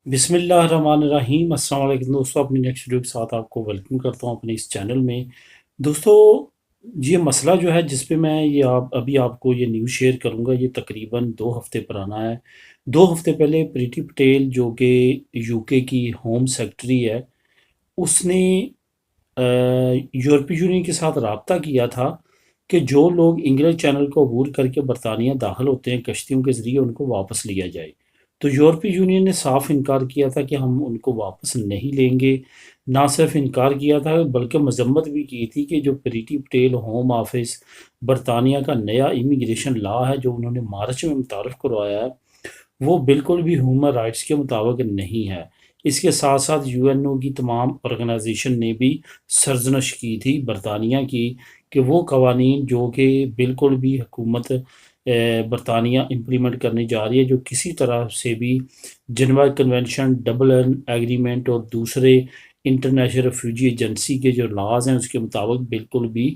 बिस्मिल्लाहिर्रहमानिर्रहीम। अस्सलाम वालेकुम दोस्तों, अपनी नेक्स्ट वीडियो के साथ आपको वेलकम करता हूँ अपने इस चैनल में। दोस्तों, ये मसला जो है जिस पे मैं ये आप अभी आपको ये न्यूज़ शेयर करूँगा, ये तकरीबन 2 हफ्ते पुराना है। 2 हफ्ते पहले प्रीति पटेल जो कि यूके की होम सेक्रेटरी है, उसने यूरोपीय यूनियन के साथ राब्ता किया था कि जो लोग इंग्लिश चैनल को अबूर करके बरतानिया दाखिल होते हैं कश्तियों के ज़रिए, उनको वापस लिया जाए। तो यूरोपीय यूनियन ने साफ इनकार किया था कि हम उनको वापस नहीं लेंगे। ना सिर्फ इनकार किया था बल्कि मजम्मत भी की थी कि जो प्रीति पटेल होम ऑफिस बरतानिया का नया इमिग्रेशन लॉ है जो उन्होंने मार्च में मुतारफ़ करवाया है, वो बिल्कुल भी ह्यूमन राइट्स के मुताबिक नहीं है। इसके साथ साथ यूएनओ की तमाम ऑर्गेनाइजेशन ने भी सरजनश की थी बरतानिया की कि वो कवानीन जो कि बिल्कुल भी हुकूमत बरतानिया इम्प्लीमेंट करने जा रही है, जो किसी तरह से भी जिनेवा कन्वेंशन, डबलिन एग्रीमेंट और दूसरे इंटरनेशनल रेफ्यूजी एजेंसी के जो लॉज हैं उसके मुताबिक बिल्कुल भी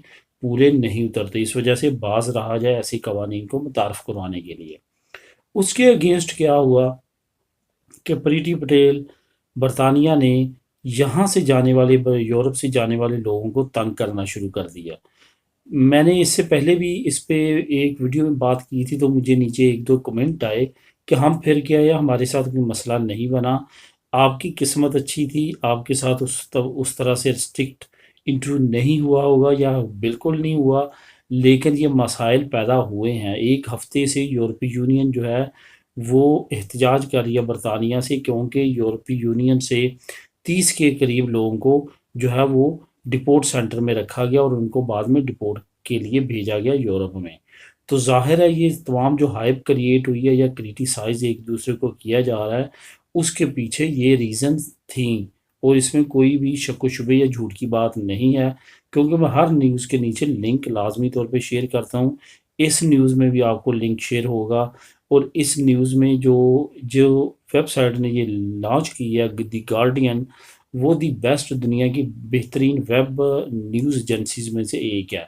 पूरे नहीं उतरते। इस वजह से बाज रहा जाए ऐसे कवानीन को मुतारफ़ करवाने के लिए। उसके अगेंस्ट क्या हुआ कि प्रीति पटेल बरतानिया ने यहाँ से जाने वाले यूरोप से जाने वाले लोगों को तंग करना शुरू कर दिया। मैंने इससे पहले भी इस पे एक वीडियो में बात की थी, तो मुझे नीचे 1-2 कमेंट आए कि हम फिर क्या है, हमारे साथ कोई मसला नहीं बना, आपकी किस्मत अच्छी थी, आपके साथ उस तरह से स्ट्रिक्ट इंटरव्यू नहीं हुआ होगा या बिल्कुल नहीं हुआ, लेकिन ये मसाइल पैदा हुए हैं। 1 हफ्ते से यूरोपीय यूनियन जो है वो एहतजाज कर रही है बरतानिया से, क्योंकि यूरोपीय यूनियन से 30 के करीब लोगों को जो है वो डिपोर्ट सेंटर में रखा गया और उनको बाद में डिपोर्ट के लिए भेजा गया यूरोप में। तो ज़ाहिर है ये तमाम जो हाइप क्रिएट हुई है या क्रिटिसाइज़ एक दूसरे को किया जा रहा है, उसके पीछे ये रीज़न्स थी और इसमें कोई भी शक व शुबे या झूठ की बात नहीं है, क्योंकि मैं हर न्यूज़ के नीचे लिंक लाज़मी तौर पे शेयर करता हूँ। इस न्यूज़ में भी आपको लिंक शेयर होगा और इस न्यूज़ में जो जो वेबसाइट ने ये लॉन्च की है द गार्डियन, वो दी बेस्ट दुनिया की बेहतरीन वेब न्यूज़ एजेंसीज़ में से एक है।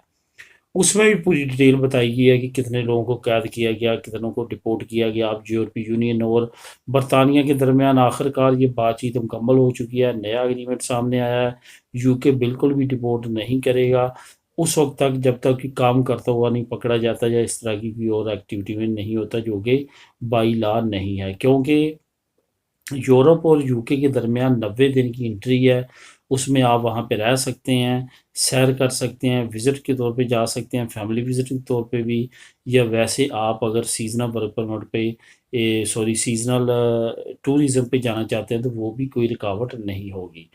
उसमें भी पूरी डिटेल बताई गई है कि कितने लोगों को कैद किया गया, कितनों को डिपोर्ट किया गया। अब यूरोपीय यूनियन और बरतानिया के दरमियान आखिरकार ये बातचीत मुकम्मल हो चुकी है, नया एग्रीमेंट सामने आया है। यूके बिल्कुल भी डिपोर्ट नहीं करेगा उस वक्त तक जब तक कि काम करता हुआ नहीं पकड़ा जाता या इस तरह की कोई और एक्टिविटी में नहीं होता जो कि बाई लॉ नहीं है, क्योंकि यूरोप और यूके के दरमियान 90 दिन की एंट्री है। उसमें आप वहाँ पे रह सकते हैं, सैर कर सकते हैं, विज़िट के तौर पे जा सकते हैं, फैमिली विज़िट के तौर पे भी, या वैसे आप अगर सीज़नल वर्क परमिट पे सीज़नल टूरिज़्म पे जाना चाहते हैं तो वो भी कोई रुकावट नहीं होगी।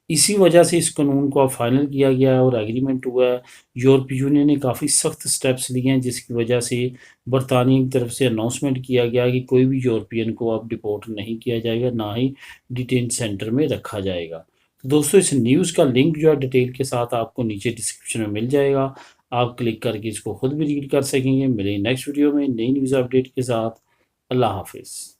इसी वजह से इस कानून को अब फाइनल किया गया है और एग्रीमेंट हुआ है। यूरोपीय यूनियन ने काफ़ी सख्त स्टेप्स लिए हैं जिसकी वजह से बरतानिया की तरफ से अनाउंसमेंट किया गया कि कोई भी यूरोपियन को अब डिपोर्ट नहीं किया जाएगा, ना ही डिटेन सेंटर में रखा जाएगा। तो दोस्तों, इस न्यूज़ का लिंक जो है डिटेल के साथ आपको नीचे डिस्क्रिप्शन में मिल जाएगा। आप क्लिक करके इसको खुद भी रीड कर सकेंगे। मिलेंगे नेक्स्ट वीडियो में नई न्यूज़ अपडेट के साथ। अल्लाह हाफिज़।